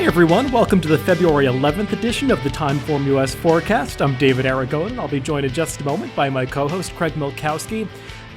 Hey everyone, welcome to the February 11th edition of the TimeformUS Forecast. I'm David Aragon, and I'll be joined in just a moment by my co-host Craig Milkowski.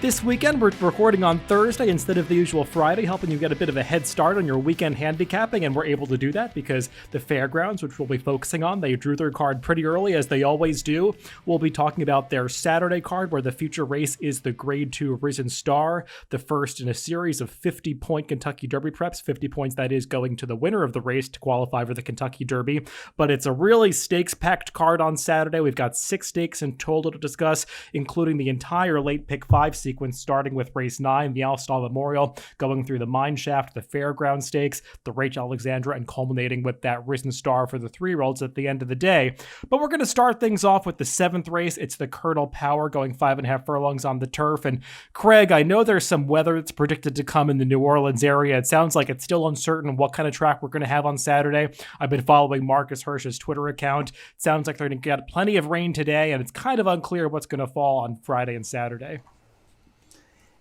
This weekend, we're recording on Thursday instead of the usual Friday, helping you get a bit of a head start on your weekend handicapping, and we're able to do that because the Fairgrounds, which we'll be focusing on, they drew their card pretty early, as they always do. We'll be talking about their Saturday card, where the feature race is the Grade 2 Risen Star, the first in a series of 50-point Kentucky Derby preps, 50 points that is going to the winner of the race to qualify for the Kentucky Derby. But it's a really stakes-packed card on Saturday. We've got 6 stakes in total to discuss, including the entire late pick 5 sequence, starting with race 9, the Alston Memorial, going through the Mine Shaft, the Fairground Stakes, the Rachel Alexandra, and culminating with that Risen Star for the 3-year-olds at the end of the day. But we're going to start things off with the 7th race. It's the Colonel Power, going 5.5 furlongs on the turf. And Craig, I know there's some weather that's predicted to come in the New Orleans area. It sounds like it's still uncertain what kind of track we're going to have on Saturday. I've been following Marcus Hirsch's Twitter account. It sounds like they're going to get plenty of rain today, and it's kind of unclear what's going to fall on Friday and Saturday.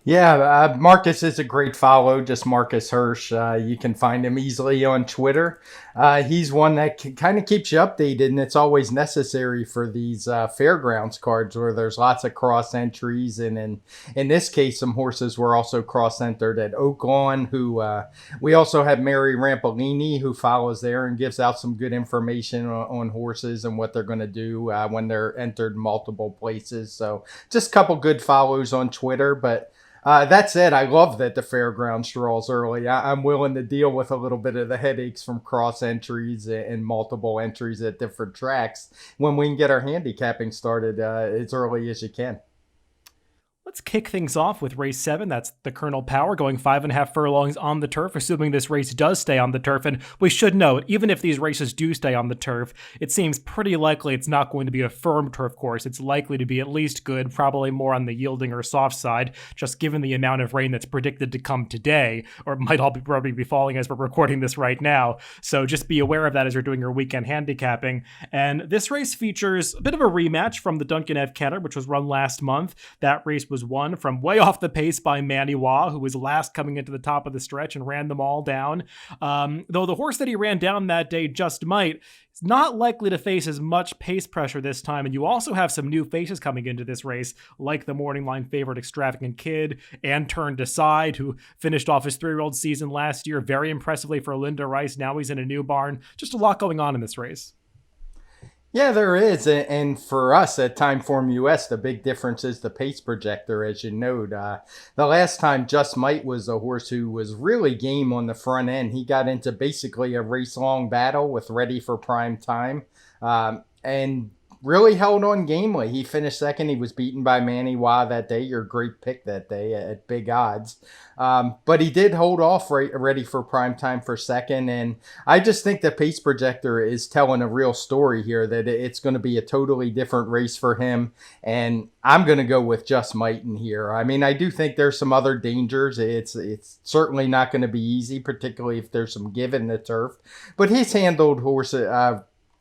Yeah, Marcus is a great follow, just Marcus Hirsch. You can find him easily on Twitter. He's one that kind of keeps you updated, and it's always necessary for these fairgrounds cards where there's lots of cross entries. And in this case, some horses were also cross entered at Oaklawn, who we also have Mary Rampolini, who follows there and gives out some good information on horses and what they're going to do when they're entered multiple places. So just a couple good follows on Twitter, but that said, I love that the fairgrounds draws early. I'm willing to deal with a little bit of the headaches from cross entries and multiple entries at different tracks when we can get our handicapping started as early as you can. Let's kick things off with race 7. That's the Colonel Power, going 5.5 furlongs on the turf, assuming this race does stay on the turf. And we should note, even if these races do stay on the turf, it seems pretty likely it's not going to be a firm turf course. It's likely to be at least good, probably more on the yielding or soft side, just given the amount of rain that's predicted to come today, or it might all probably be falling as we're recording this right now. So just be aware of that as you're doing your weekend handicapping. And this race features a bit of a rematch from the Duncan F. Kenner, which was run last month. That race was won from way off the pace by Manny Wah, who was last coming into the top of the stretch and ran them all down. Though the horse that he ran down that day, Just Might, is not likely to face as much pace pressure this time. And you also have some new faces coming into this race, like the morning line favorite Extravagant Kid and Turned Aside, who finished off his 3-year-old season last year very impressively for Linda Rice. Now he's in a new barn. Just a lot going on in this race. Yeah, there is. And for us at TimeformUS, the big difference is the pace projector, as you note. The last time Just Might was a horse who was really game on the front end. He got into basically a race-long battle with Ready for Prime Time and really held on gamely. He finished second. He was beaten by Manny Wah that day. Your great pick that day at big odds. But he did hold off Ready for Prime Time for second. And I just think the pace projector is telling a real story here, that it's going to be a totally different race for him. And I'm going to go with Just Might in here. I mean, I do think there's some other dangers. It's certainly not going to be easy, particularly if there's some give in the turf. But he's handled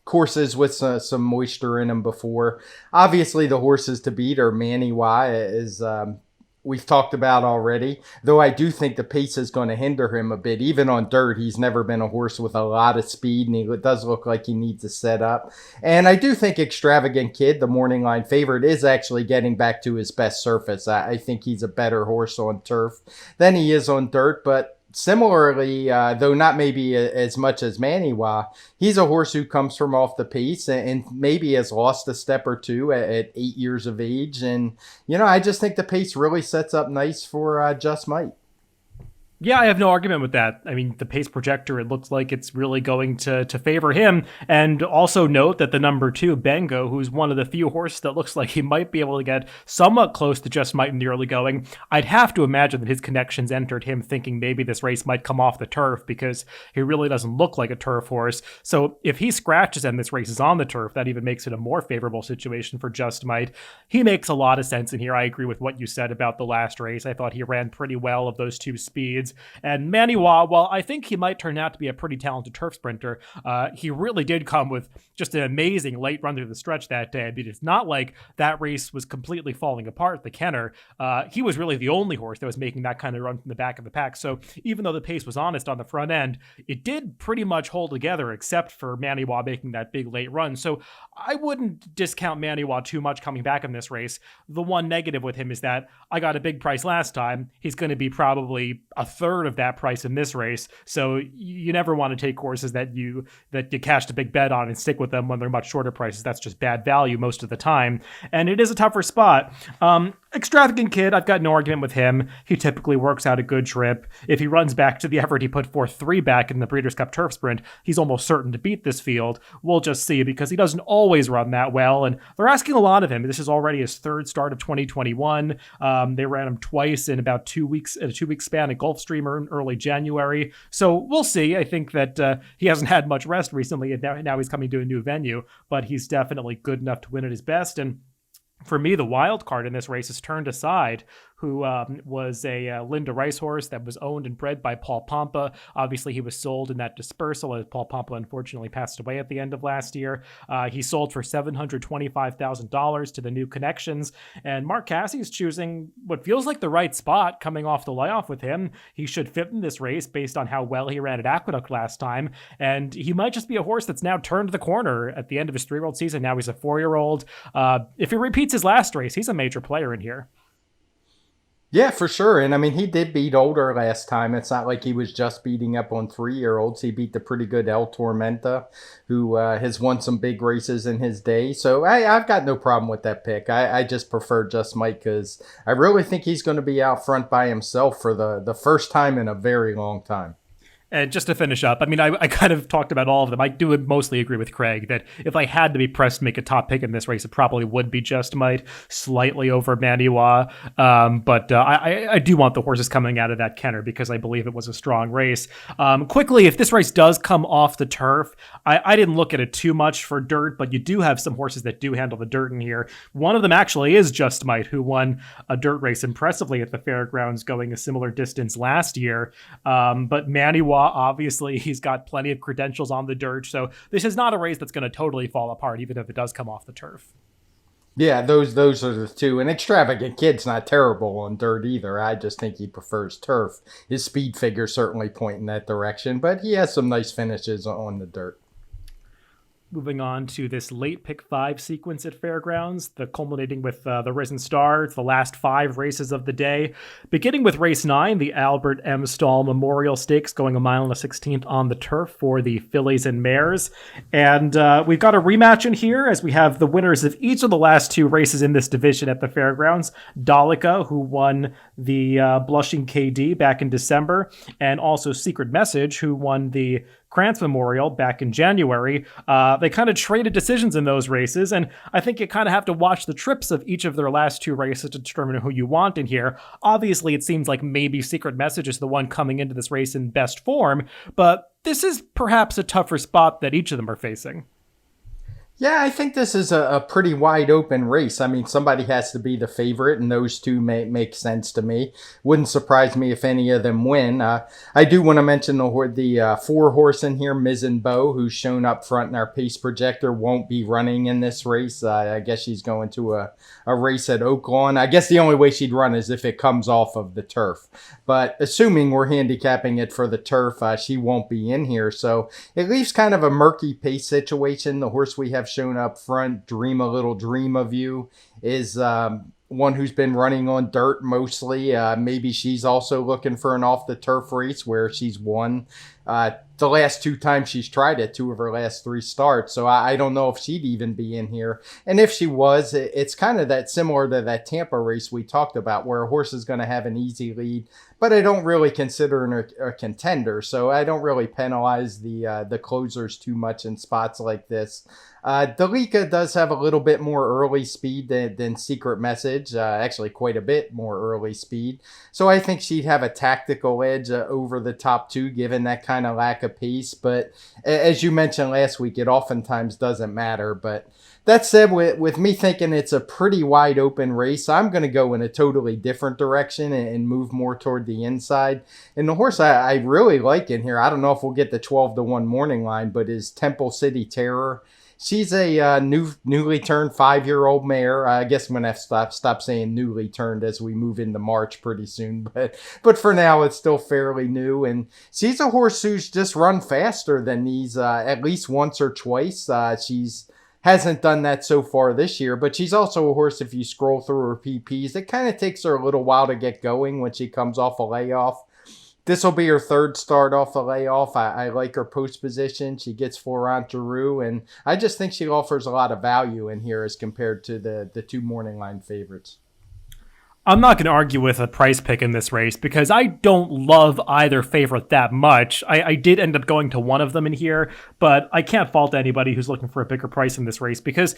courses with some moisture in them before. Obviously, the horses to beat are Manny Wah, as we've talked about already, though I do think the pace is going to hinder him a bit. Even on dirt, he's never been a horse with a lot of speed, and he does look like he needs to set up. And I do think Extravagant Kid, the morning line favorite, is actually getting back to his best surface. I think he's a better horse on turf than he is on dirt, but similarly, though not maybe as much as Manny Wah, he's a horse who comes from off the pace and maybe has lost a step or two at 8 years of age. And, I just think the pace really sets up nice for Just Might. Yeah, I have no argument with that. I mean, the pace projector, it looks like it's really going to favor him. And also note that the number 2, Bengo, who's one of the few horses that looks like he might be able to get somewhat close to Just Might in the early going. I'd have to imagine that his connections entered him thinking maybe this race might come off the turf, because he really doesn't look like a turf horse. So if he scratches and this race is on the turf, that even makes it a more favorable situation for Just Might. He makes a lot of sense in here. I agree with what you said about the last race. I thought he ran pretty well of those 2 speeds. speeds. And Maniwa, while I think he might turn out to be a pretty talented turf sprinter, he really did come with just an amazing late run through the stretch that day. I mean, it's not like that race was completely falling apart, the Kenner. He was really the only horse that was making that kind of run from the back of the pack. So even though the pace was honest on the front end, it did pretty much hold together except for Maniwa making that big late run. So I wouldn't discount Maniwa too much coming back in this race. The one negative with him is that I got a big price last time. He's going to be probably a third of that price in this race. So you never want to take horses that you cashed a big bet on and stick with them when they're much shorter prices. That's just bad value most of the time. And it is a tougher spot. Extravagant Kid, I've got no argument with him. He typically works out a good trip. If he runs back to the effort he put forth 3 back in the Breeders' Cup Turf Sprint, he's almost certain to beat this field. We'll just see, because he doesn't always run that well, and they're asking a lot of him. This is already his 3rd start of 2021. They ran him twice in about 2 weeks, in a 2-week span at Gulfstream in early January. So we'll see. I think that he hasn't had much rest recently, and now he's coming to a new venue, but he's definitely good enough to win at his best. And for me, the wild card in this race is Turned Aside, who was a Linda Rice horse that was owned and bred by Paul Pompa. Obviously, he was sold in that dispersal as Paul Pompa unfortunately passed away at the end of last year. He sold for $725,000 to the New Connections, and Mark Cassey is choosing what feels like the right spot coming off the layoff with him. He should fit in this race based on how well he ran at Aqueduct last time, and he might just be a horse that's now turned the corner at the end of his 3-year-old season. Now he's a 4-year-old. If he repeats his last race, he's a major player in here. Yeah, for sure. And I mean, he did beat older last time. It's not like he was just beating up on 3-year-olds. He beat the pretty good El Tormenta, who has won some big races in his day. So I've got no problem with that pick. I just prefer Just Mike because I really think he's going to be out front by himself for the first time in a very long time. And just to finish up, I mean, I kind of talked about all of them. I do mostly agree with Craig that if I had to be pressed to make a top pick in this race, it probably would be Just Might, slightly over Maniwa. But I do want the horses coming out of that Kenner because I believe it was a strong race. Quickly, if this race does come off the turf, I didn't look at it too much for dirt, but you do have some horses that do handle the dirt in here. One of them actually is Just Might, who won a dirt race impressively at the fairgrounds going a similar distance last year. But Maniwa, obviously, he's got plenty of credentials on the dirt, so this is not a race that's going to totally fall apart, even if it does come off the turf. Yeah, those are the two. And Extravagant Kid's not terrible on dirt either. I just think he prefers turf. His speed figure certainly point in that direction, but he has some nice finishes on the dirt. Moving on to this late pick 5 sequence at Fairgrounds, the culminating with the Risen Star. It's the last 5 races of the day. Beginning with race 9, the Albert M. Stahl Memorial Stakes, going 1 mile and a 16th on the turf for the fillies and mares. And we've got a rematch in here as we have the winners of each of the last 2 races in this division at the Fairgrounds. Dalika, who won the Blushing KD back in December, and also Secret Message, who won the Krantz Memorial back in January. They kind of traded decisions in those races, and I think you kind of have to watch the trips of each of their last 2 races to determine who you want in here. Obviously, it seems like maybe Secret Message is the one coming into this race in best form, but this is perhaps a tougher spot that each of them are facing. Yeah, I think this is a pretty wide open race. I mean, somebody has to be the favorite, and those two make sense to me. Wouldn't surprise me if any of them win. I do want to mention the 4 horse in here, Mizzen Bow, who's shown up front in our pace projector, won't be running in this race. I guess she's going to a race at Oaklawn. I guess the only way she'd run is if it comes off of the turf. But assuming we're handicapping it for the turf, she won't be in here. So it leaves kind of a murky pace situation. The horse we have shown up front, Dream a Little Dream of You, is one who's been running on dirt mostly. Maybe she's also looking for an off the turf race where she's won the last 2 times she's tried it, 2 of her last 3 starts. So I don't know if she'd even be in here. And if she was, it's kind of that similar to that Tampa race we talked about, where a horse is going to have an easy lead, but I don't really consider her a contender. So I don't really penalize the closers too much in spots like this. Dalika does have a little bit more early speed than Secret Message, actually quite a bit more early speed. So I think she'd have a tactical edge over the top 2, given that kind of lack of pace. But as you mentioned last week, it oftentimes doesn't matter. But That said, with me thinking it's a pretty wide open race, I'm going to go in a totally different direction and move more toward the inside. And the horse I really like in here, I don't know if we'll get the 12-1 morning line, but is Temple City Terror. She's a newly turned 5-year-old mare. I guess I'm going to have to stop saying newly turned as we move into March pretty soon. But for now, it's still fairly new. And she's a horse who's just run faster than these at least once or twice. She's hasn't done that so far this year, but she's also a horse, if you scroll through her PPs, it kind of takes her a little while to get going when she comes off a layoff. This will be her third start off the layoff. I like her post position. She gets Florent Giroux, and I just think she offers a lot of value in here as compared to the two morning line favorites. I'm not going to argue with a price pick in this race because I don't love either favorite that much. I did end up going to one of them in here, but I can't fault anybody who's looking for a bigger price in this race because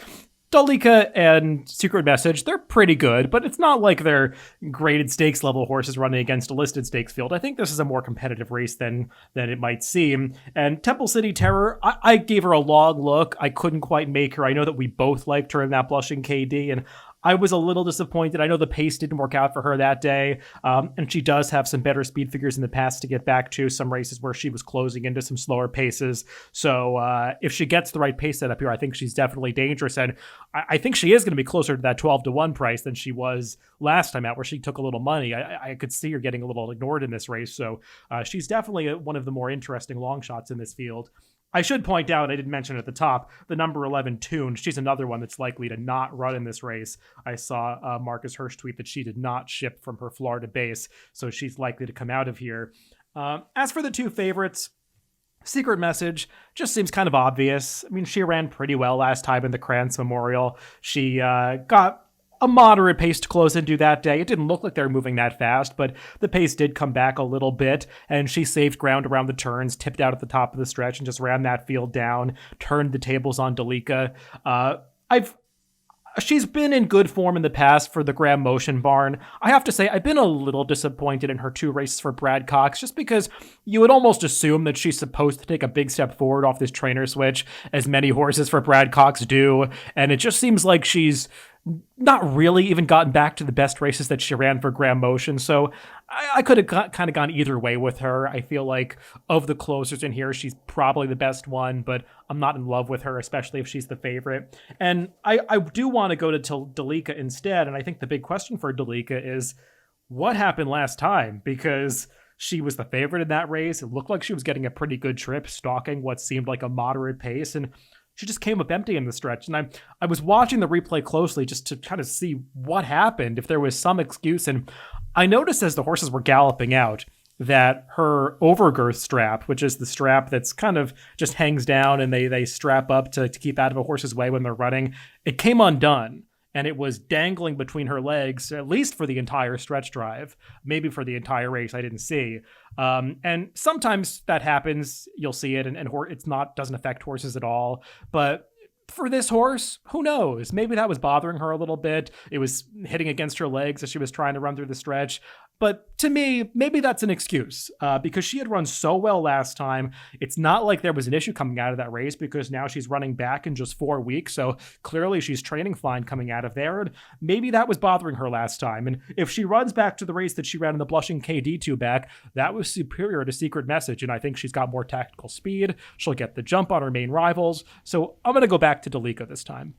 Dalika and Secret Message, they're pretty good, but it's not like they're graded stakes level horses running against a listed stakes field. I think this is a more competitive race than it might seem. And Temple City Terror, I gave her a long look. I couldn't quite make her. I know that we both liked her in that blushing KD, and I was a little disappointed. I know the pace didn't work out for her that day, and she does have some better speed figures in the past to get back to some races where she was closing into some slower paces. So if she gets the right pace set up here, I think she's definitely dangerous, and I think she is going to be closer to that 12-1 price than she was last time out, where she took a little money. I could see her getting a little ignored in this race, so she's definitely one of the more interesting long shots in this field. I should point out, I didn't mention at the top, the number 11 Tune. She's another one that's likely to not run in this race. I saw Marcus Hirsch tweet that she did not ship from her Florida base, so she's likely to come out of here. As for the two favorites, Secret Message just seems kind of obvious. I mean, she ran pretty well last time in the Krantz Memorial. She got a moderate pace to close into that day. It didn't look like they were moving that fast, but the pace did come back a little bit, and she saved ground around the turns, tipped out at the top of the stretch, and just ran that field down, turned the tables on Dalika. She's been in good form in the past for the Graham Motion barn. I have to say, I've been a little disappointed in her two races for Brad Cox, just because you would almost assume that she's supposed to take a big step forward off this trainer switch, as many horses for Brad Cox do, and it just seems like she's not really even gotten back to the best races that she ran for Graham Motion. So I could have kind of gone either way with her. I feel like of the closers in here, she's probably the best one, but I'm not in love with her, especially if she's the favorite. And I do want to go to Dalika instead. And I think the big question for Dalika is what happened last time? Because she was the favorite in that race. It looked like she was getting a pretty good trip, stalking what seemed like a moderate pace. And she just came up empty in the stretch. And I was watching the replay closely just to kind of see what happened, if there was some excuse. And I noticed as the horses were galloping out that her overgirth strap, which is the strap that's kind of just hangs down and they strap up to keep out of a horse's way when they're running, it came undone. And it was dangling between her legs, at least for the entire stretch drive, maybe for the entire race, I didn't see. And sometimes that happens, you'll see it, and it's not, doesn't affect horses at all. But for this horse, who knows? Maybe that was bothering her a little bit. It was hitting against her legs as she was trying to run through the stretch. But to me, maybe that's an excuse because she had run so well last time. It's not like there was an issue coming out of that race because now she's running back in just 4 weeks. So clearly she's training fine coming out of there. And maybe that was bothering her last time. And if she runs back to the race that she ran in the blushing KD2 back, that was superior to Secret Message. And I think she's got more tactical speed. She'll get the jump on her main rivals. So I'm going to go back to Dalika this time.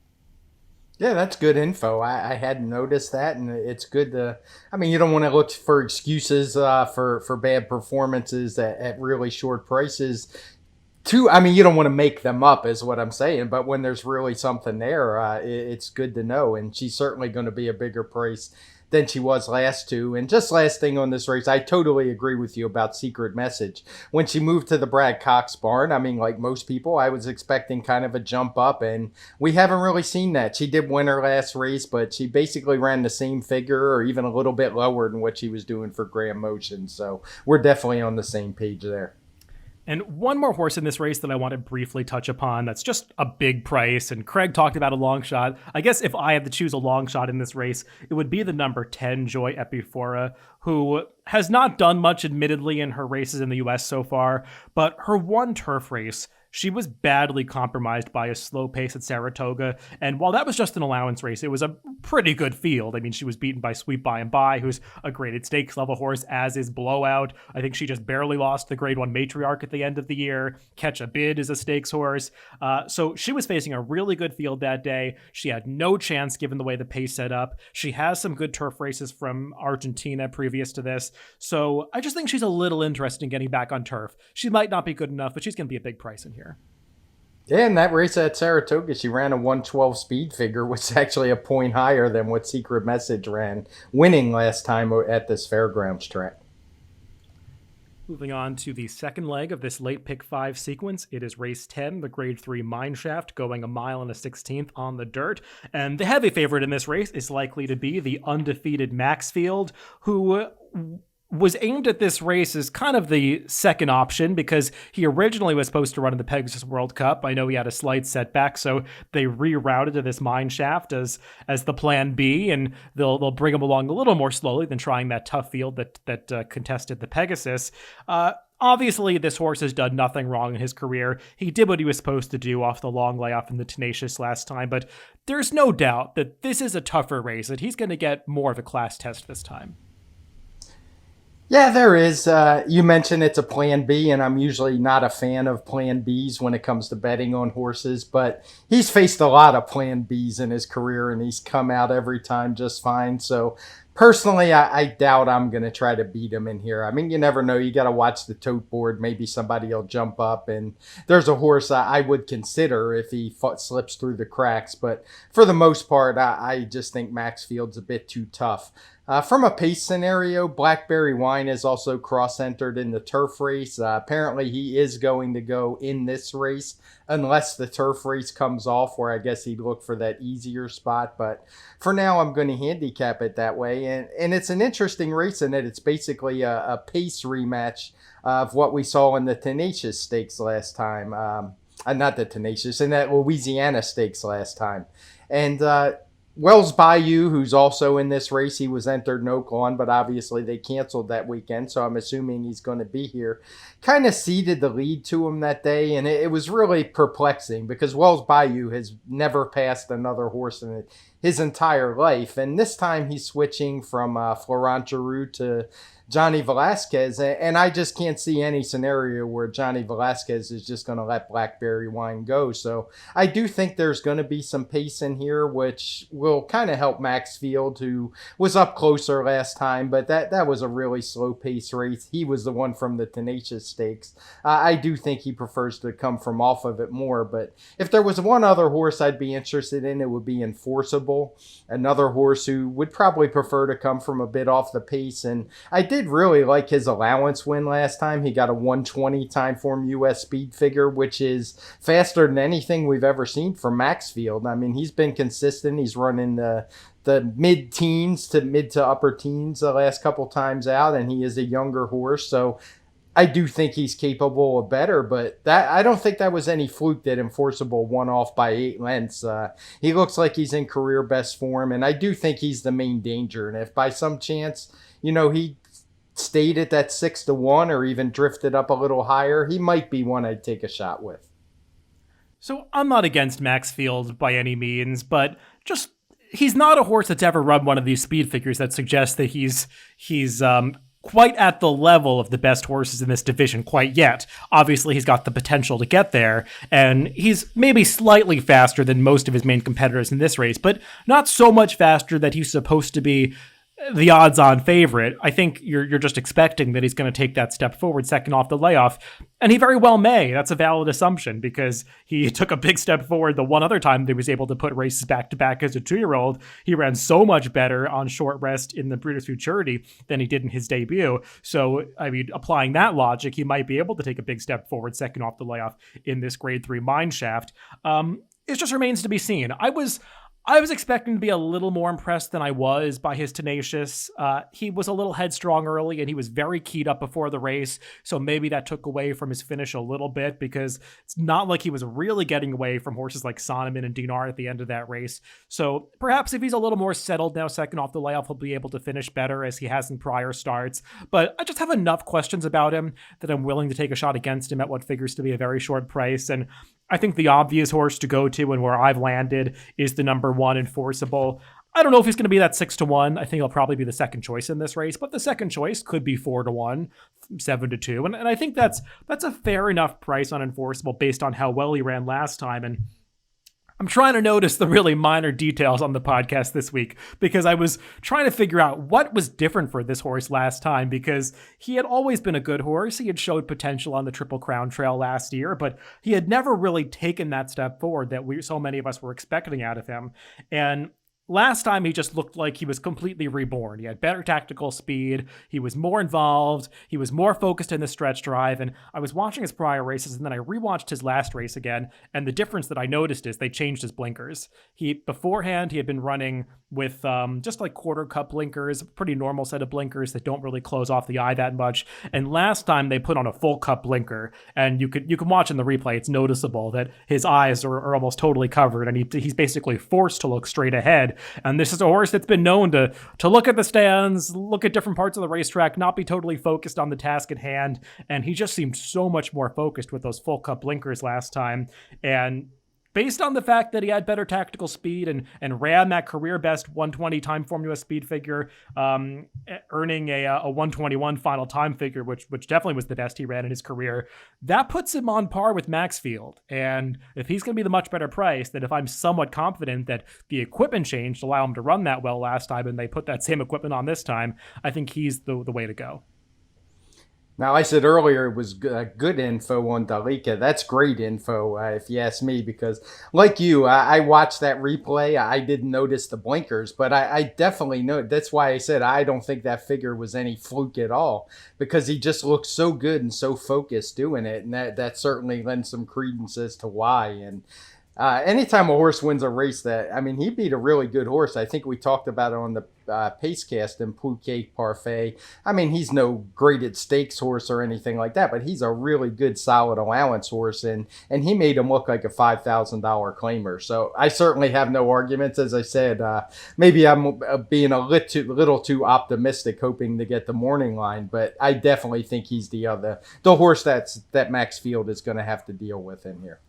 Yeah, that's good info. I hadn't noticed that, and it's good to... I mean, you don't want to look for excuses for bad performances at really short prices. You don't want to make them up, is what I'm saying, but when there's really something there, it's good to know, and she's certainly going to be a bigger price than she was last two. And just last thing on this race, I totally agree with you about Secret Message. When she moved to the Brad Cox barn, I mean, like most people, I was expecting kind of a jump up, and we haven't really seen that. She did win her last race, but she basically ran the same figure or even a little bit lower than what she was doing for Graham Motion. So we're definitely on the same page there. And one more horse in this race that I want to briefly touch upon that's just a big price, and Craig talked about a long shot. I guess if I had to choose a long shot in this race, it would be the number 10 Joy Epifora, who has not done much admittedly in her races in the US so far, but her one turf race she was badly compromised by a slow pace at Saratoga. And while that was just an allowance race, it was a pretty good field. I mean, she was beaten by Sweet By and By, who's a graded stakes level horse, as is Blowout. I think she just barely lost the grade 1 matriarch at the end of the year. Catch a Bid is a stakes horse. So she was facing a really good field that day. She had no chance given the way the pace set up. She has some good turf races from Argentina previous to this. So I just think she's a little interested in getting back on turf. She might not be good enough, but she's going to be a big price in here. Yeah, in that race at Saratoga, she ran a 112 speed figure, which is actually a point higher than what Secret Message ran, winning last time at this fairgrounds track. Moving on to the second leg of this late pick 5 sequence, it is race 10, the grade 3 mineshaft, going 1 mile and a 16th on the dirt. And the heavy favorite in this race is likely to be the undefeated Maxfield, who was aimed at this race as kind of the second option because he originally was supposed to run in the Pegasus World Cup. I know he had a slight setback, so they rerouted to this mine shaft as the plan B, and they'll bring him along a little more slowly than trying that tough field that contested the Pegasus. Obviously, this horse has done nothing wrong in his career. He did what he was supposed to do off the long layoff in the Tenacious last time, but there's no doubt that this is a tougher race, that he's going to get more of a class test this time. Yeah, there is. You mentioned it's a plan B, and I'm usually not a fan of plan Bs when it comes to betting on horses, but he's faced a lot of plan Bs in his career, and he's come out every time just fine. So personally, I doubt I'm going to try to beat him in here. I mean, you never know. You got to watch the tote board. Maybe somebody will jump up, and there's a horse I would consider if he slips through the cracks. But for the most part, I just think Maxfield's a bit too tough. From a pace scenario, Blackberry Wine is also cross-entered in the turf race. Apparently, he is going to go in this race unless the turf race comes off, where I guess he'd look for that easier spot. But for now, I'm going to handicap it that way. And it's an interesting race in that it's basically a pace rematch of what we saw in the Tenacious Stakes last time. Not the Tenacious, in that Louisiana Stakes last time. And Wells Bayou, who's also in this race, he was entered in Oaklawn, but obviously they canceled that weekend, so I'm assuming he's going to be here. Kind of ceded the lead to him that day, and it was really perplexing because Wells Bayou has never passed another horse in his entire life, and this time he's switching from Florent Giroux to Johnny Velasquez, and I just can't see any scenario where Johnny Velasquez is just going to let Blackberry Wine go. So I do think there's going to be some pace in here, which will kind of help Maxfield, who was up closer last time, but that was a really slow pace race. He was the one from the Tenacious Stakes. I do think he prefers to come from off of it more, but if there was one other horse I'd be interested in, it would be Enforceable, another horse who would probably prefer to come from a bit off the pace, and I did really like his allowance win last time. He got a 120 TimeformUS speed figure, which is faster than anything we've ever seen from Maxfield. I mean, he's been consistent. He's running the mid-teens to mid to upper teens the last couple times out, and he is a younger horse, so I do think he's capable of better, but I don't think that was any fluke that Enforceable won off by 8 lengths. He looks like he's in career best form, and I do think he's the main danger. And if by some chance, he stayed at that 6-1 or even drifted up a little higher, he might be one I'd take a shot with. So I'm not against Maxfield by any means, but just he's not a horse that's ever run one of these speed figures that suggests that he's quite at the level of the best horses in this division quite yet. Obviously, he's got the potential to get there, and he's maybe slightly faster than most of his main competitors in this race, but not so much faster that he's supposed to be the odds-on favorite. I think you're just expecting that he's going to take that step forward second off the layoff, and he very well may. That's a valid assumption because he took a big step forward the one other time that he was able to put races back-to-back as a 2-year-old. He ran so much better on short rest in the Breeders' Futurity than he did in his debut. So, I mean, applying that logic, he might be able to take a big step forward second off the layoff in this Grade 3 mine shaft. It just remains to be seen. I was I was expecting to be a little more impressed than I was by his tenacious. He was a little headstrong early and he was very keyed up before the race. So maybe that took away from his finish a little bit because it's not like he was really getting away from horses like Sonneman and Dinar at the end of that race. So perhaps if he's a little more settled now, second off the layoff, he'll be able to finish better as he has in prior starts. But I just have enough questions about him that I'm willing to take a shot against him at what figures to be a very short price. And I think the obvious horse to go to and where I've landed is the number one Enforceable. I don't know if he's going to be that 6-1. I think he'll probably be the second choice in this race, but the second choice could be 4-1, 7-2. And I think that's a fair enough price on Enforceable based on how well he ran last time. And I'm trying to notice the really minor details on the podcast this week because I was trying to figure out what was different for this horse last time because he had always been a good horse. He had showed potential on the Triple Crown Trail last year, but he had never really taken that step forward that so many of us were expecting out of him. And last time, he just looked like he was completely reborn. He had better tactical speed. He was more involved. He was more focused in the stretch drive. And I was watching his prior races, and then I rewatched his last race again. And the difference that I noticed is they changed his blinkers. Beforehand, he had been running with just like quarter cup blinkers, pretty normal set of blinkers that don't really close off the eye that much. And last time, they put on a full cup blinker. And you can watch in the replay, it's noticeable that his eyes are almost totally covered. And he's basically forced to look straight ahead. And this is a horse that's been known to look at the stands, look at different parts of the racetrack, not be totally focused on the task at hand. And he just seemed so much more focused with those full cup blinkers last time. And based on the fact that he had better tactical speed and ran that career best 120 TimeformUS speed figure, earning a 121 final time figure, which definitely was the best he ran in his career, that puts him on par with Maxfield. And if he's going to be the much better price, then if I'm somewhat confident that the equipment changed to allow him to run that well last time and they put that same equipment on this time, I think he's the way to go. Now, I said earlier it was good info on Dalika. That's great info, if you ask me, because like you, I watched that replay. I didn't notice the blinkers, but I definitely know. That's why I said I don't think that figure was any fluke at all, because he just looked so good and so focused doing it, and that certainly lends some credence as to why. And anytime a horse wins a race he beat a really good horse. I think we talked about it on the Pacecast in Plouquet Parfait. He's no graded stakes horse or anything like that, but he's a really good, solid allowance horse, and he made him look like a $5,000 claimer. So I certainly have no arguments. As I said, maybe I'm being a little too optimistic, hoping to get the morning line, but I definitely think he's the horse that Maxfield is going to have to deal with in here.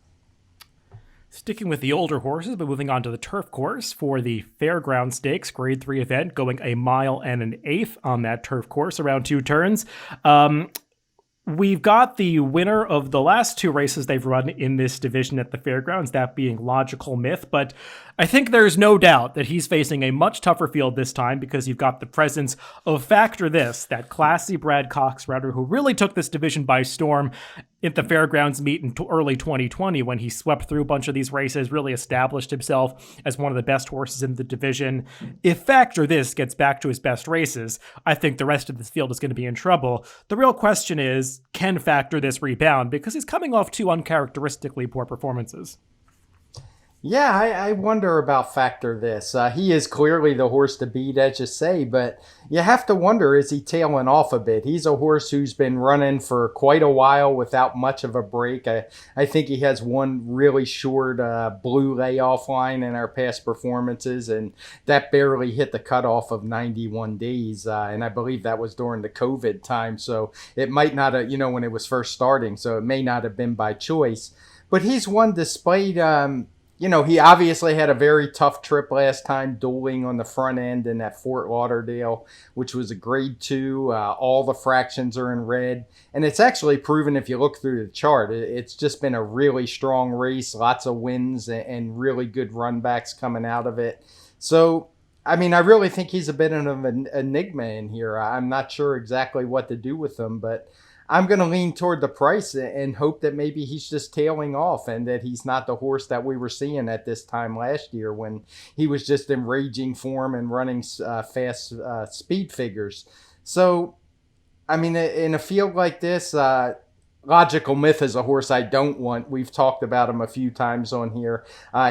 Sticking with the older horses, but moving on to the turf course for the Fairground Stakes Grade 3 event, going 1 1/8 on that turf course around 2 turns. We've got the winner of the last 2 races they've run in this division at the Fairgrounds, that being Logical Myth. But I think there's no doubt that he's facing a much tougher field this time because you've got the presence of Factor This, that classy Brad Cox rider who really took this division by storm at the Fairgrounds meet in early 2020 when he swept through a bunch of these races, really established himself as one of the best horses in the division. If Factor This gets back to his best races, I think the rest of this field is going to be in trouble. The real question is, can Factor This rebound? Because he's coming off 2 uncharacteristically poor performances. Yeah, I wonder about Factor This. He is clearly the horse to beat, as you say, but you have to wonder, is he tailing off a bit? He's a horse who's been running for quite a while without much of a break. I think he has one really short blue layoff line in our past performances, and that barely hit the cutoff of 91 days, and I believe that was during the COVID time, so it might not have, when it was first starting, so it may not have been by choice. But he's won despite... he obviously had a very tough trip last time, dueling on the front end in that Fort Lauderdale, which was a Grade 2. All the fractions are in red. And it's actually proven, if you look through the chart, it's just been a really strong race, lots of wins and really good runbacks coming out of it. So, I really think he's a bit of an enigma in here. I'm not sure exactly what to do with him, but I'm going to lean toward the price and hope that maybe he's just tailing off and that he's not the horse that we were seeing at this time last year when he was just in raging form and running fast speed figures. So, in a field like this, Logical Myth is a horse I don't want. We've talked about him a few times on here.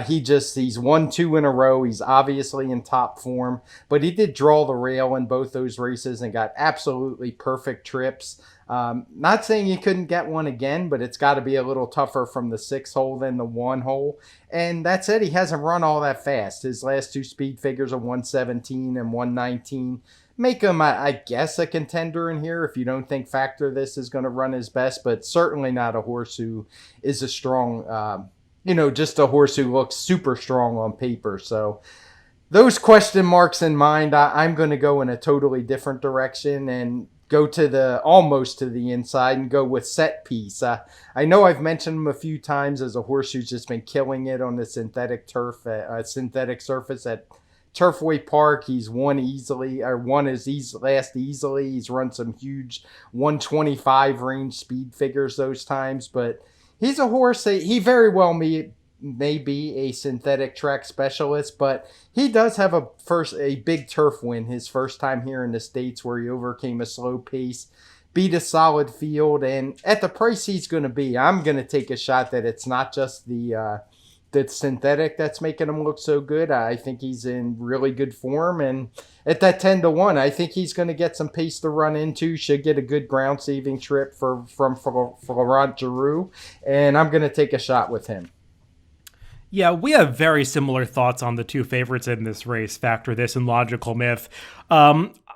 He's won 2 in a row. He's obviously in top form, but he did draw the rail in both those races and got absolutely perfect trips. Not saying he couldn't get one again, but it's got to be a little tougher from the 6 hole than the 1 hole. And that said, he hasn't run all that fast. His last 2 speed figures are 117 and 119. Make him, I guess, a contender in here if you don't think Factor This is going to run his best, but certainly not a horse who is a strong, just a horse who looks super strong on paper. So those question marks in mind, I'm going to go in a totally different direction and go to almost to the inside and go with Set Piece. I know I've mentioned him a few times as a horse who's just been killing it on the synthetic surface at Turfway Park. He's won his last easily. He's run some huge 125 range speed figures those times, but he's a horse that he very well may be a synthetic track specialist, but he does have a big turf win his first time here in the States, where he overcame a slow pace, beat a solid field, and at the price he's going to be, I'm going to take a shot that it's not just the synthetic that's making him look so good. I think he's in really good form, and at that 10-1, I think he's going to get some pace to run into. Should get a good ground saving trip from Florent Giroux, and I'm going to take a shot with him. Yeah, we have very similar thoughts on the 2 favorites in this race, Factor This and Logical Myth.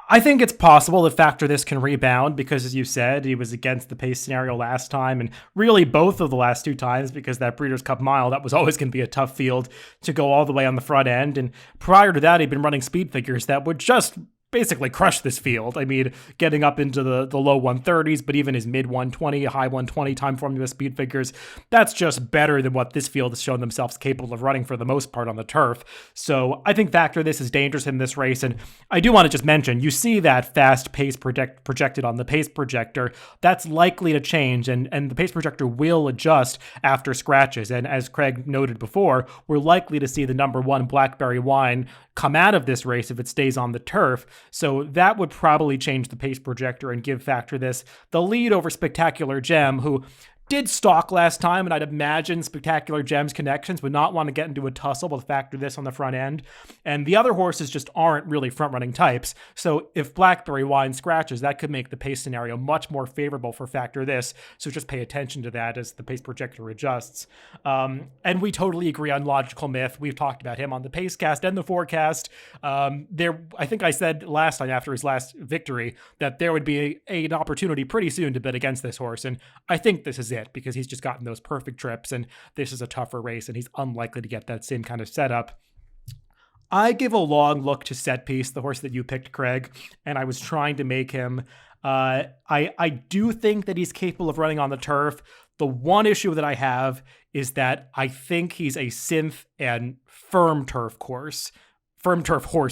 I think it's possible that Factor This can rebound because, as you said, he was against the pace scenario last time, and really both of the last 2 times, because that Breeders' Cup Mile, that was always going to be a tough field to go all the way on the front end. And prior to that, he'd been running speed figures that would just basically crush this field. I mean, getting up into the low 130s, but even his mid 120, high 120 TimeformUS speed figures, that's just better than what this field has shown themselves capable of running for the most part on the turf. So I think Factor This is dangerous in this race. And I do want to just mention, you see that fast pace projected on the pace projector. That's likely to change, and the pace projector will adjust after scratches. And as Craig noted before, we're likely to see the number 1 Blackberry Wine come out of this race if it stays on the turf. So that would probably change the pace projector and give Factor This the lead over Spectacular Gem, who did stalk last time, and I'd imagine Spectacular Gem's connections would not want to get into a tussle with Factor This on the front end. And the other horses just aren't really front-running types. So if Blackberry Wine scratches, that could make the pace scenario much more favorable for Factor This. So just pay attention to that as the pace projector adjusts. And we totally agree on Logical Myth. We've talked about him on the Pacecast and the Forecast. I think I said last time after his last victory that there would be an opportunity pretty soon to bet against this horse. And I think this is it, because he's just gotten those perfect trips, and this is a tougher race, and he's unlikely to get that same kind of setup. I give a long look to Set Piece, the horse that you picked, Craig, and I was trying to make him. I do think that he's capable of running on the turf. The one issue that I have is that I think he's a synth and firm turf horse,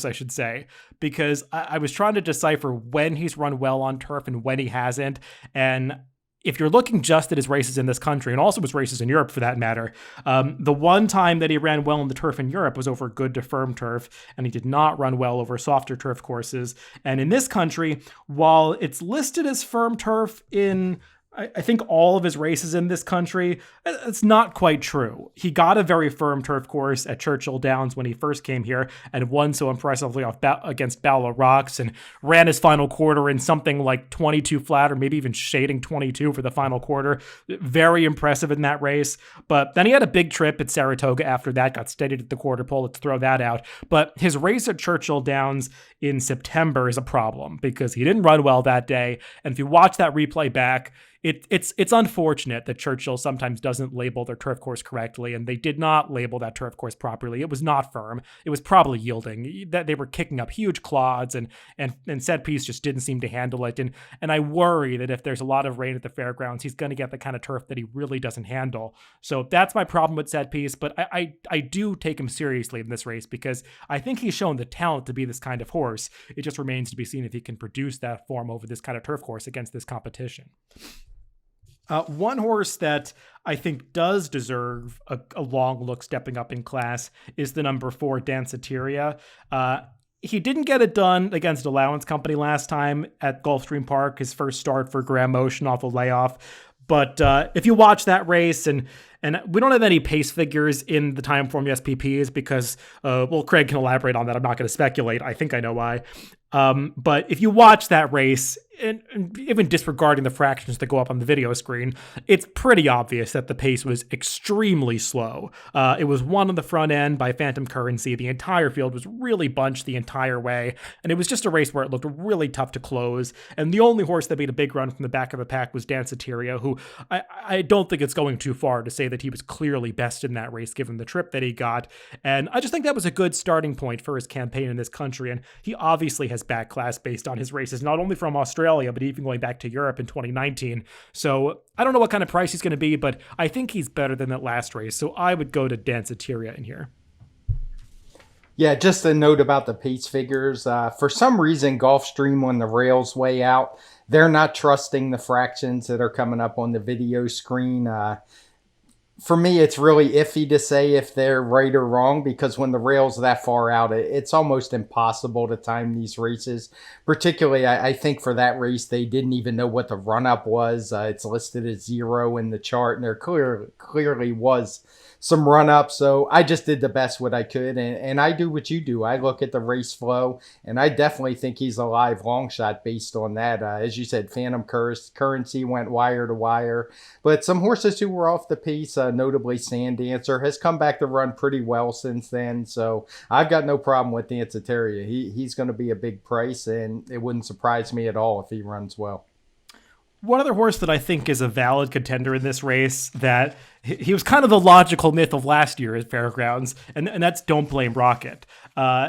I should say, because I was trying to decipher when he's run well on turf and when he hasn't. And if you're looking just at his races in this country, and also his races in Europe for that matter, the one time that he ran well on the turf in Europe was over good to firm turf, and he did not run well over softer turf courses. And in this country, while it's listed as firm turf in I think all of his races in this country, it's not quite true. He got a very firm turf course at Churchill Downs when he first came here and won so impressively against Bala Rocks, and ran his final quarter in something like 22 flat or maybe even shading 22 for the final quarter. Very impressive in that race. But then he had a big trip at Saratoga after that, got steadied at the quarter pole. Let's throw that out. But his race at Churchill Downs in September is a problem because he didn't run well that day. And if you watch that replay back, it's unfortunate that Churchill sometimes doesn't label their turf course correctly, and they did not label that turf course properly. It was not firm. It was probably yielding. That they were kicking up huge clods, and Set Piece just didn't seem to handle it. And I worry that if there's a lot of rain at the fairgrounds, he's going to get the kind of turf that he really doesn't handle. So that's my problem with Set Piece, but I do take him seriously in this race because I think he's shown the talent to be this kind of horse. It just remains to be seen if he can produce that form over this kind of turf course against this competition. One horse that I think does deserve a long look stepping up in class is the number 4 Danceteria. He didn't get it done against Allowance Company last time at Gulfstream Park, his first start for Graham Motion off a layoff. But if you watch that race, and we don't have any pace figures in the Timeform USPPs because, Craig can elaborate on that. I'm not going to speculate. I think I know why. But if you watch that race, and even disregarding the fractions that go up on the video screen, it's pretty obvious that the pace was extremely slow. It was won on the front end by Phantom Currency. The entire field was really bunched the entire way, and it was just a race where it looked really tough to close. And the only horse that made a big run from the back of the pack was Danceteria, who I don't think it's going too far to say that he was clearly best in that race given the trip that he got. And I just think that was a good starting point for his campaign in this country, and he obviously has back class based on his races, not only from Australia, but even going back to Europe in 2019. So I don't know what kind of price he's going to be, but I think he's better than that last race. So I would go to Danceteria in here. Yeah, just a note about the pace figures. For some reason, Gulfstream on the rails way out, they're not trusting the fractions that are coming up on the video screen. For me, it's really iffy to say if they're right or wrong, because when the rail's that far out, it's almost impossible to time these races. Particularly, I think for that race, they didn't even know what the run-up was. It's listed as 0 in the chart, and there clearly was some run-up. So I just did the best what I could, and I do what you do. I look at the race flow, and I definitely think he's a live long shot based on that. As you said, Phantom Currency went wire to wire, but some horses who were off the pace, notably Sand Dancer, has come back to run pretty well since then. So I've got no problem with Danceteria. He's going to be a big price, and it wouldn't surprise me at all if he runs well. One other horse that I think is a valid contender in this race, that he was kind of the logical myth of last year at Fairgrounds, and that's Don't Blame Rocket.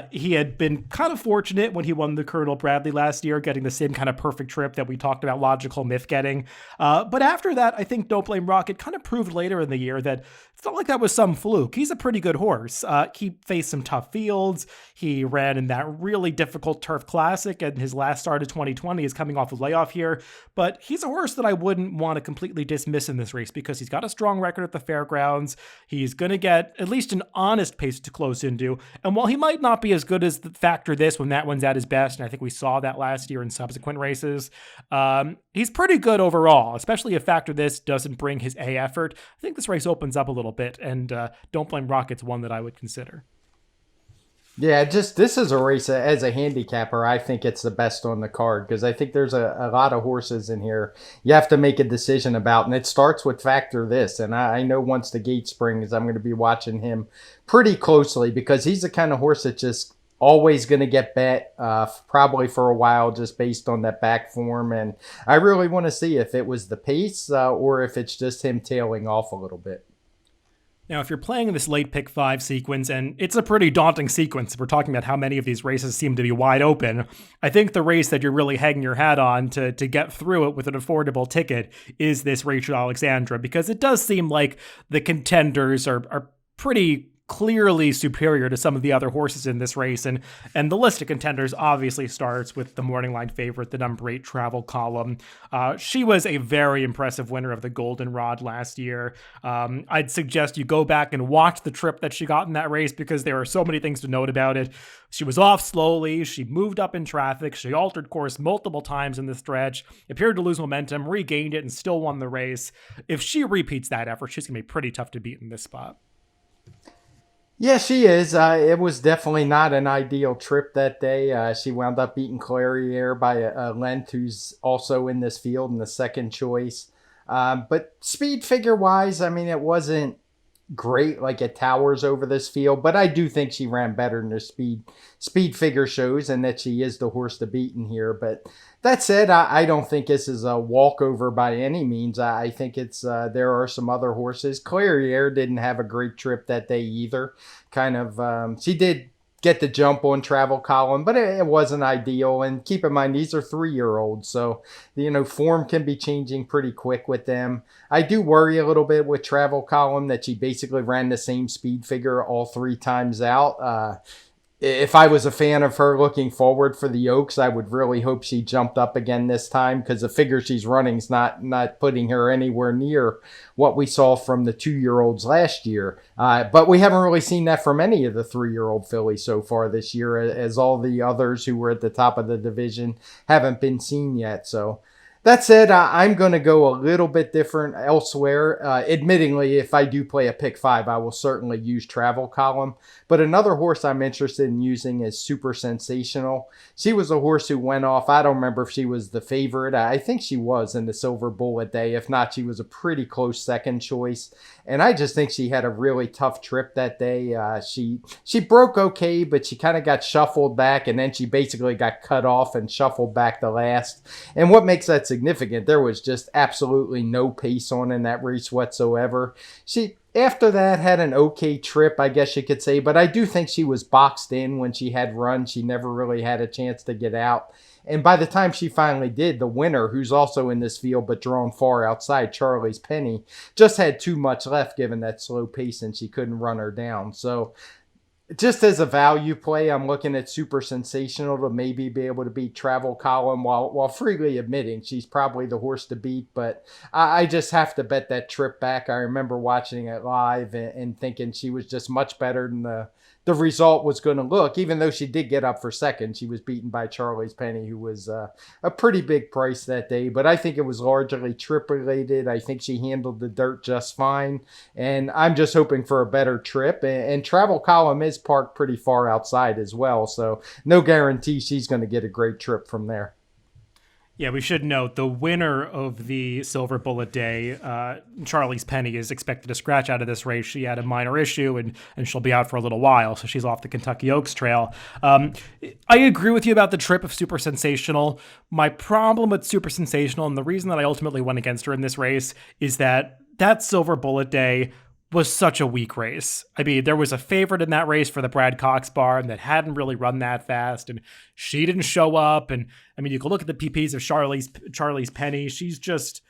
He had been kind of fortunate when he won the Colonel Bradley last year, getting the same kind of perfect trip that we talked about logical myth getting. But after that, I think Don't Blame Rocket kind of proved later in the year that it's not like that was some fluke. He's a pretty good horse. He faced some tough fields. He ran in that really difficult Turf Classic, and his last start of 2020 is coming off a layoff here. But he's a horse that I wouldn't want to completely dismiss in this race because he's got a strong record at the Fairgrounds. He's going to get at least an honest pace to close into. And while he might not be as good as the Factor This when that one's at his best, and I think we saw that last year in subsequent races, he's pretty good overall, especially if Factor This doesn't bring his A effort. I think this race opens up a little bit, and Don't Blame Rocket's one that I would consider. Yeah, just this is a race as a handicapper. I think it's the best on the card because I think there's a lot of horses in here you have to make a decision about, and it starts with Factor This. And I know once the gate springs, I'm going to be watching him pretty closely because he's the kind of horse that just always going to get bet probably for a while just based on that back form. And I really want to see if it was the pace or if it's just him tailing off a little bit. Now, if you're playing this late pick 5 sequence, and it's a pretty daunting sequence, we're talking about how many of these races seem to be wide open, I think the race that you're really hanging your hat on to get through it with an affordable ticket is this Rachel Alexandra, because it does seem like the contenders are pretty clearly superior to some of the other horses in this race. And the list of contenders obviously starts with the morning line favorite, the number 8 Travel Column. She was a very impressive winner of the Goldenrod last year. I'd suggest you go back and watch the trip that she got in that race because there are so many things to note about it. She was off slowly. She moved up in traffic. She altered course multiple times in the stretch, appeared to lose momentum, regained it, and still won the race. If she repeats that effort, she's going to be pretty tough to beat in this spot. Yeah, she is. It was definitely not an ideal trip that day. She wound up beating Clairiere by a length, who's also in this field in the second choice. But speed figure-wise, I mean, it wasn't great like it towers over this field, but I do think she ran better than her speed figure shows and that she is the horse to beat in here. But that said, I don't think this is a walkover by any means. I think it's there are some other horses. Clairiere didn't have a great trip that day either. She did get the jump on Travel Column, but it wasn't ideal. And keep in mind, these are 3-year-olds, so form can be changing pretty quick with them. I do worry a little bit with Travel Column that she basically ran the same speed figure all 3 times out. If I was a fan of her looking forward for the Oaks, I would really hope she jumped up again this time because the figure she's running is not putting her anywhere near what we saw from the 2-year-olds last year. But we haven't really seen that from any of the 3-year-old fillies so far this year, as all the others who were at the top of the division haven't been seen yet. So That said, I'm going to go a little bit different elsewhere. Admittingly, if I do play a pick five, I will certainly use Travel Column. But another horse I'm interested in using is Super Sensational. She was a horse who went off. I don't remember if she was the favorite. I think she was in the Silver Bullet Day. If not, she was a pretty close second choice. And I just think she had a really tough trip that day. She broke okay, but she kind of got shuffled back, and then she basically got cut off and shuffled back to last. And what makes that significant, there was just absolutely no pace on in that race whatsoever. She, after that, had an okay trip, I guess you could say, but I do think she was boxed in when she had run. She never really had a chance to get out. And by the time she finally did, the winner, who's also in this field but drawn far outside, Charlie's Penny, just had too much left given that slow pace and she couldn't run her down. So just as a value play, I'm looking at Super Sensational to maybe be able to beat Travel Column while freely admitting she's probably the horse to beat. But I just have to bet that trip back. I remember watching it live and thinking she was just much better than the result was going to look. Even though she did get up for second, she was beaten by Charlie's Penny, who was a pretty big price that day. But I think it was largely trip related. I think she handled the dirt just fine. And I'm just hoping for a better trip. And Travel Column is parked pretty far outside as well. So no guarantee she's going to get a great trip from there. Yeah, we should note the winner of the Silver Bullet Day, Charlie's Penny, is expected to scratch out of this race. She had a minor issue, and she'll be out for a little while, so she's off the Kentucky Oaks Trail. I agree with you about the trip of Super Sensational. My problem with Super Sensational, and the reason that I ultimately went against her in this race, is that Silver Bullet Day was such a weak race. I mean, there was a favorite in that race for the Brad Cox barn that hadn't really run that fast, and she didn't show up. And I mean, you can look at the PPs of Charlie's Penny. She's just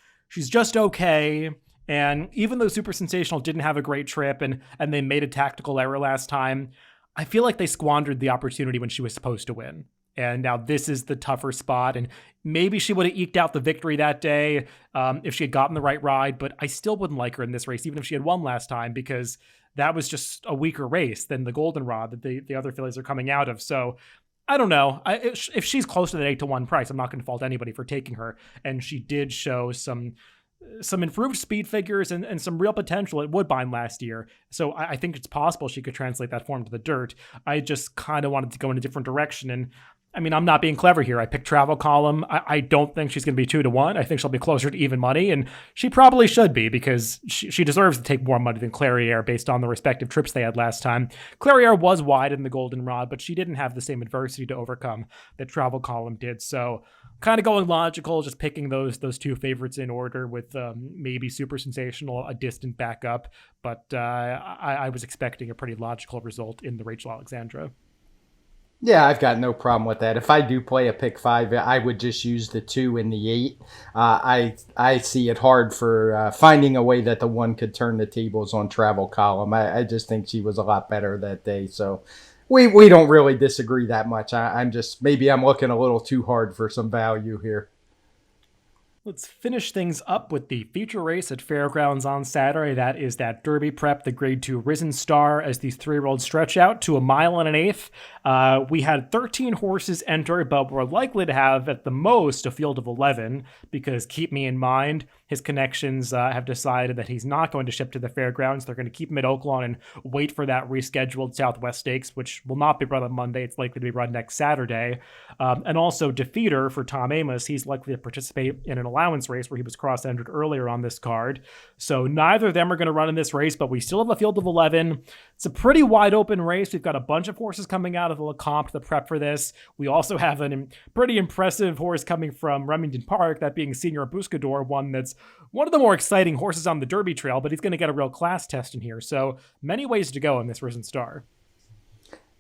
okay. And even though Super Sensational didn't have a great trip and they made a tactical error last time, I feel like they squandered the opportunity when she was supposed to win. And now this is the tougher spot. And maybe she would have eked out the victory that day if she had gotten the right ride. But I still wouldn't like her in this race, even if she had won last time, because that was just a weaker race than the Goldenrod that the other fillies are coming out of. So I don't know. If she's close to that 8-1 price, I'm not going to fault anybody for taking her. And she did show some improved speed figures and some real potential at Woodbine last year. So I think it's possible she could translate that form to the dirt. I just kind of wanted to go in a different direction. And I mean, I'm not being clever here. I picked Travel Column. I don't think she's going to be 2-1. I think she'll be closer to even money, and she probably should be because she deserves to take more money than Clairiere based on the respective trips they had last time. Clairiere was wide in the Goldenrod, but she didn't have the same adversity to overcome that Travel Column did. So kind of going logical, just picking those two favorites in order with maybe Super Sensational, a distant backup. But I was expecting a pretty logical result in the Rachel Alexandra. Yeah, I've got no problem with that. If I do play a pick five, I would just use the 2 and the 8. I see it hard for finding a way that the 1 could turn the tables on Travel Column. I just think she was a lot better that day. So we don't really disagree that much. Maybe I'm looking a little too hard for some value here. Let's finish things up with the feature race at Fairgrounds on Saturday. That is that Derby Prep, the Grade 2 Risen Star, as these 3-year-olds stretch out to 1 1/8. We had 13 horses enter, but we're likely to have at the most a field of 11 because keep me in mind, his connections have decided that he's not going to ship to the Fairgrounds. They're going to keep him at Oaklawn and wait for that rescheduled Southwest Stakes, which will not be run on Monday. It's likely to be run next Saturday. And also Defeater for Tom Amos. He's likely to participate in an allowance race where he was cross-entered earlier on this card. So neither of them are going to run in this race, but we still have a field of 11. It's a pretty wide open race. We've got a bunch of horses coming out of the Lecomte, the prep for this. We also have a pretty impressive horse coming from Remington Park, that being Senior Buscador, one that's one of the more exciting horses on the Derby Trail, but he's going to get a real class test in here. So many ways to go in this Risen Star.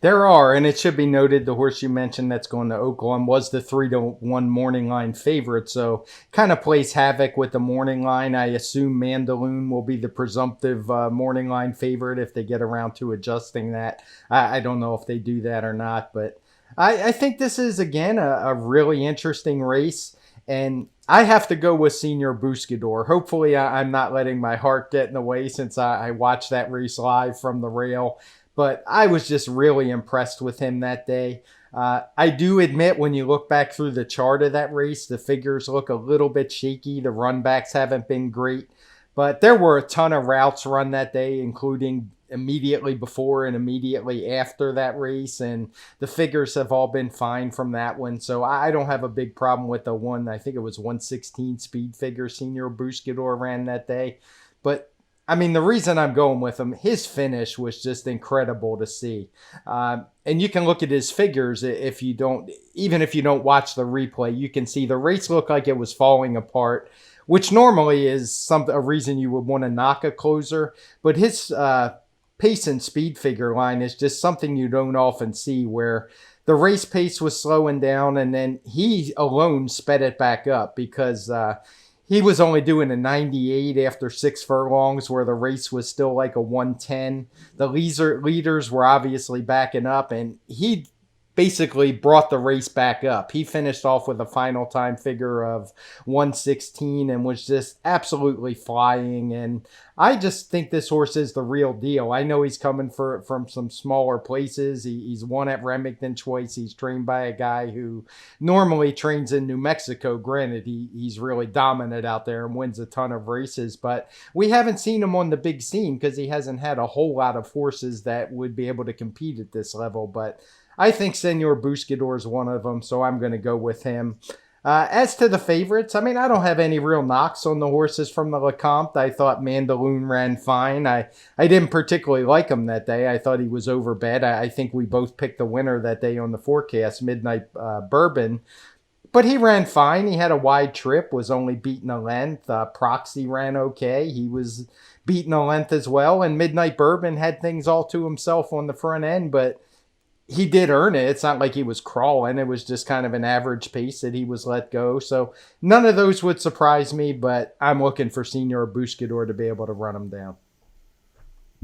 There are, and it should be noted, the horse you mentioned that's going to Oaklawn was the 3-1 morning line favorite, so kind of plays havoc with the morning line. I assume Mandaloon will be the presumptive morning line favorite if they get around to adjusting that. I don't know if they do that or not, but I think this is, again, a really interesting race, and I have to go with Senior Buscador. Hopefully I'm not letting my heart get in the way since I watched that race live from the rail. but I was just really impressed with him that day. I do admit when you look back through the chart of that race, the figures look a little bit shaky. The run backs haven't been great, but there were a ton of routes run that day, including immediately before and immediately after that race, and the figures have all been fine from that one. So I don't have a big problem with the one, I think it was 116 speed figure Senior Buscador ran that day. But I mean, the reason I'm going with him, his finish was just incredible to see. And you can look at his figures even if you don't watch the replay, you can see the race looked like it was falling apart, which normally is a reason you would want to knock a closer. But his pace and speed figure line is just something you don't often see, where the race pace was slowing down and then he alone sped it back up, because he was only doing a 98 after 6 furlongs, where the race was still like a 110. The leaders were obviously backing up, and he basically brought the race back up. He finished off with a final time figure of 116 and was just absolutely flying. And I just think this horse is the real deal. I know he's coming from some smaller places. He's won at Remington twice. He's trained by a guy who normally trains in New Mexico. Granted, he's really dominant out there and wins a ton of races, but we haven't seen him on the big scene because he hasn't had a whole lot of horses that would be able to compete at this level. But I think Senor Buscador is one of them, so I'm going to go with him. As to the favorites, I mean, I don't have any real knocks on the horses from the Lecomte. I thought Mandaloun ran fine. I didn't particularly like him that day. I thought he was overbet. I think we both picked the winner that day on the forecast, Midnight Bourbon. But he ran fine. He had a wide trip, was only beaten a length. Proxy ran okay. He was beaten a length as well. And Midnight Bourbon had things all to himself on the front end, but he did earn it. It's not like he was crawling. It was just kind of an average pace that he was let go. So none of those would surprise me, but I'm looking for Senor Buscador to be able to run him down.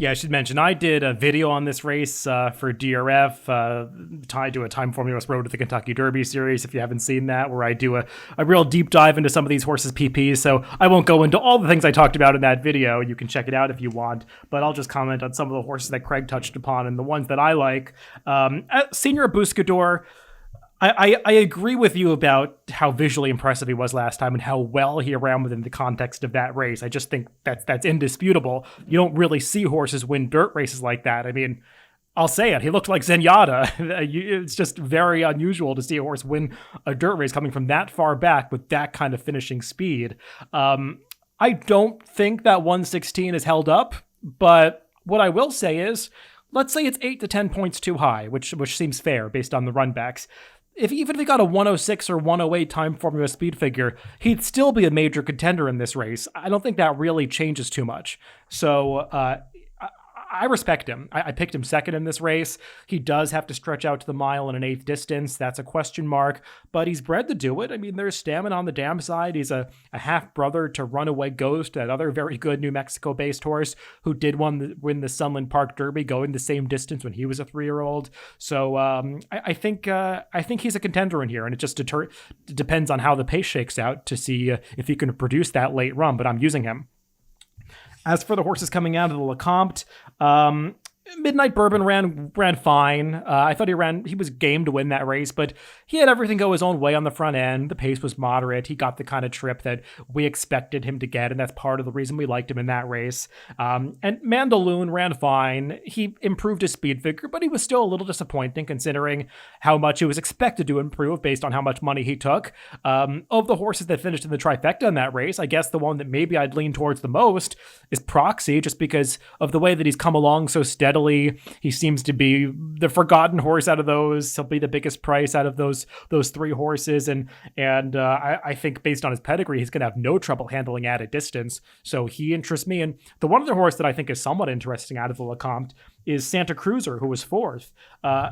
Yeah, I should mention, I did a video on this race for DRF, tied to a TimeformUS Road to the Kentucky Derby series, if you haven't seen that, where I do a real deep dive into some of these horses' PPs. So I won't go into all the things I talked about in that video. You can check it out if you want, but I'll just comment on some of the horses that Craig touched upon and the ones that I like. Senor Buscador, I agree with you about how visually impressive he was last time and how well he ran within the context of that race. I just think that's indisputable. You don't really see horses win dirt races like that. I mean, I'll say it. He looked like Zenyatta. It's just very unusual to see a horse win a dirt race coming from that far back with that kind of finishing speed. I don't think that 116 is held up, but what I will say is, let's say it's 8 to 10 points too high, which seems fair based on the runbacks. Even if he got a 106 or 108 TimeformUS speed figure, he'd still be a major contender in this race. I don't think that really changes too much. So I respect him. I picked him second in this race. He does have to stretch out to the mile in an eighth distance. That's a question mark, but he's bred to do it. I mean, there's stamina on the dam side. He's a half-brother to Runaway Ghost, that other very good New Mexico-based horse who did win the Sunland Park Derby going the same distance when he was a 3-year-old. So I think he's a contender in here, and it just depends on how the pace shakes out to see if he can produce that late run, but I'm using him. As for the horses coming out of the Lecomte, Midnight Bourbon ran fine. I thought he was game to win that race, but he had everything go his own way on the front end. The pace was moderate. He got the kind of trip that we expected him to get, and that's part of the reason we liked him in that race. And Mandaloun ran fine. He improved his speed figure, but he was still a little disappointing considering how much he was expected to improve based on how much money he took. Of the horses that finished in the trifecta in that race, I guess the one that maybe I'd lean towards the most is Proxy, just because of the way that he's come along so steadily. He seems to be the forgotten horse out of those. He'll be the biggest price out of those 3 horses, and I think based on his pedigree, he's going to have no trouble handling at a distance. So he interests me. And the one other horse that I think is somewhat interesting out of the Lecomte is Santa Cruiser, who was 4th.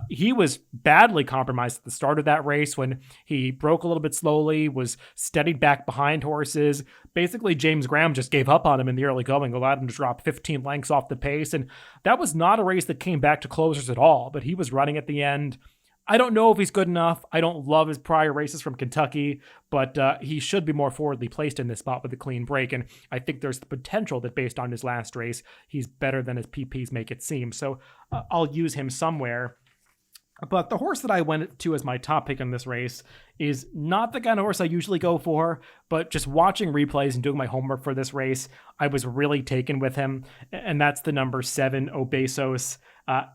He was badly compromised at the start of that race when he broke a little bit slowly, was steadied back behind horses. Basically, James Graham just gave up on him in the early going, allowed him to drop 15 lengths off the pace. And that was not a race that came back to closers at all, but he was running at the end. I don't know if he's good enough. I don't love his prior races from Kentucky, but he should be more forwardly placed in this spot with a clean break. And I think there's the potential that based on his last race, he's better than his PPs make it seem. So I'll use him somewhere. But the horse that I went to as my top pick in this race is not the kind of horse I usually go for, but just watching replays and doing my homework for this race, I was really taken with him, and that's the number 7, Obesos.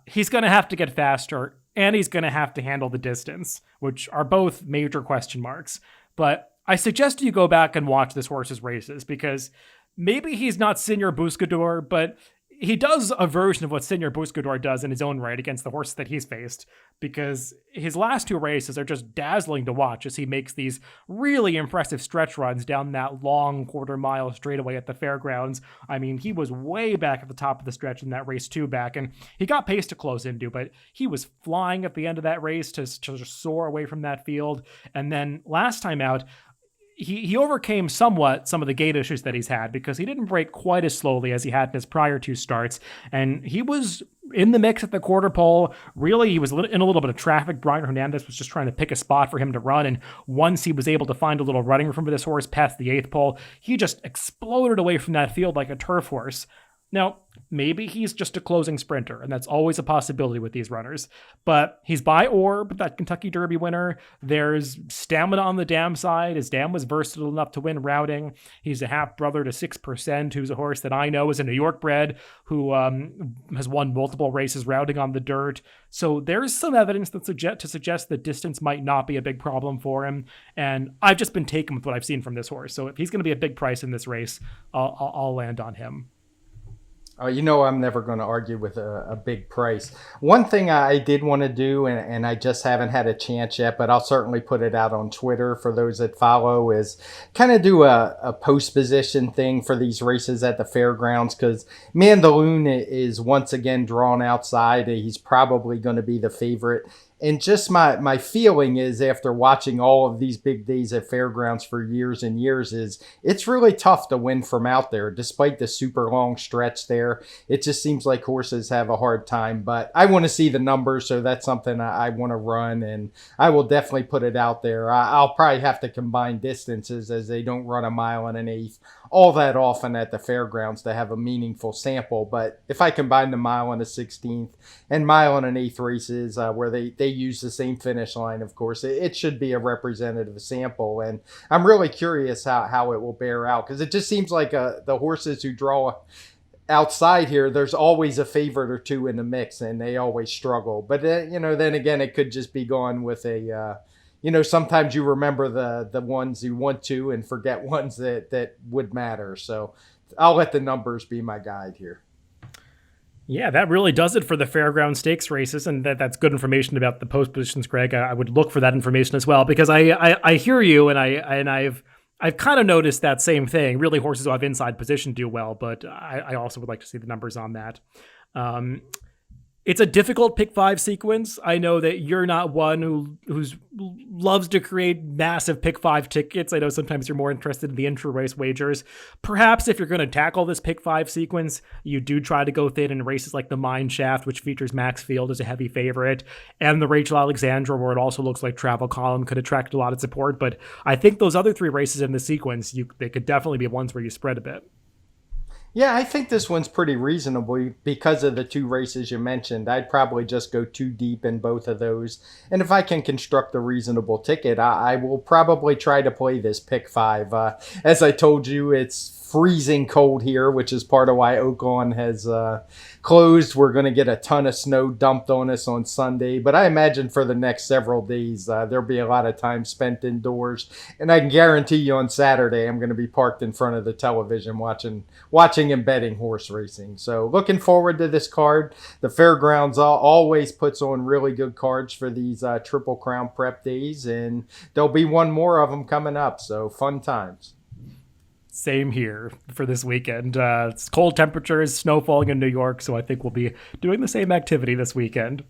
He's going to have to get faster, and he's going to have to handle the distance, which are both major question marks. But I suggest you go back and watch this horse's races, because maybe he's not Senior Buscador, but he does a version of what Senior Buscador does in his own right against the horses that he's faced, because his last 2 races are just dazzling to watch as he makes these really impressive stretch runs down that long quarter-mile straightaway at the fairgrounds. I mean, he was way back at the top of the stretch in that race 2 back, and he got pace to close into, but he was flying at the end of that race to just soar away from that field. And then last time out, he overcame somewhat some of the gait issues that he's had, because he didn't break quite as slowly as he had in his prior 2 starts. And he was in the mix at the quarter pole. Really, he was in a little bit of traffic. Brian Hernandez was just trying to pick a spot for him to run. And once he was able to find a little running room for this horse past the 8th pole, he just exploded away from that field like a turf horse. Now, maybe he's just a closing sprinter, and that's always a possibility with these runners. But he's by Orb, that Kentucky Derby winner. There's stamina on the dam side. His dam was versatile enough to win routing. He's a half-brother to 6%, who's a horse that I know is a New York bred, who has won multiple races routing on the dirt. So there's some evidence that suggest that distance might not be a big problem for him. And I've just been taken with what I've seen from this horse. So if he's going to be a big price in this race, I'll land on him. I'm never going to argue with a big price. One thing I did want to do, and I just haven't had a chance yet, but I'll certainly put it out on Twitter for those that follow, is kind of do a post position thing for these races at the fairgrounds, because Mandaloon is once again drawn outside. He's probably going to be the favorite. And just my feeling is, after watching all of these big days at fairgrounds for years and years, is it's really tough to win from out there. Despite the super long stretch there, it just seems like horses have a hard time. But I want to see the numbers, so that's something I want to run, and I will definitely put it out there. I'll probably have to combine distances, as they don't run 1.125 miles all that often at the fairgrounds to have a meaningful sample. But if I combine the 1.16 miles and 1.125 miles races, where they use the same finish line, of course, it should be a representative sample. And I'm really curious how it will bear out, because it just seems like the horses who draw outside here, there's always a favorite or 2 in the mix, and they always struggle. But then again, it could just be gone with a sometimes you remember the ones you want to and forget ones that would matter. So I'll let the numbers be my guide here. Yeah, that really does it for the Fairground Stakes races, and that's good information about the post positions, Greg. I would look for that information as well, because I hear you, and I've kind of noticed that same thing. Really, horses who have inside position do well, but I also would like to see the numbers on that. It's a difficult pick 5 sequence. I know that you're not one who loves to create massive pick 5 tickets. I know sometimes you're more interested in the intra-race wagers. Perhaps if you're going to tackle this pick 5 sequence, you do try to go thin in races like the Mine Shaft, which features Max Field as a heavy favorite, and the Rachel Alexandra, where it also looks like Travel Column could attract a lot of support. But I think those other 3 races in the sequence, they could definitely be ones where you spread a bit. Yeah, I think this one's pretty reasonable because of the 2 races you mentioned. I'd probably just go too deep in both of those. And if I can construct a reasonable ticket, I will probably try to play this pick 5. As I told you, it's freezing cold here, which is part of why Oaklawn has closed. We're going to get a ton of snow dumped on us on Sunday, but I imagine for the next several days there'll be a lot of time spent indoors, and I can guarantee you on Saturday I'm going to be parked in front of the television watching and betting horse racing. So looking forward to this card. The Fairgrounds always puts on really good cards for these Triple Crown prep days, and there'll be one more of them coming up, so fun times. Same here for this weekend. It's cold temperatures, snow falling in New York, so I think we'll be doing the same activity this weekend.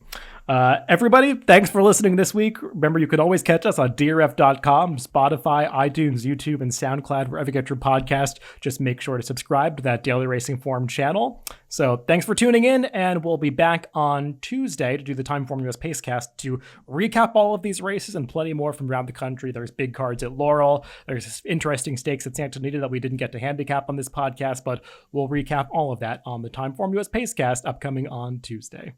Everybody, thanks for listening this week. Remember, you can always catch us on DRF.com, Spotify, iTunes, YouTube, and SoundCloud, wherever you get your podcast. Just make sure to subscribe to that Daily Racing Form channel. So thanks for tuning in, and we'll be back on Tuesday to do the TimeformUS Pacecast to recap all of these races and plenty more from around the country. There's big cards at Laurel. There's interesting stakes at Santa Anita that we didn't get to handicap on this podcast, but we'll recap all of that on the TimeformUS Pacecast upcoming on Tuesday.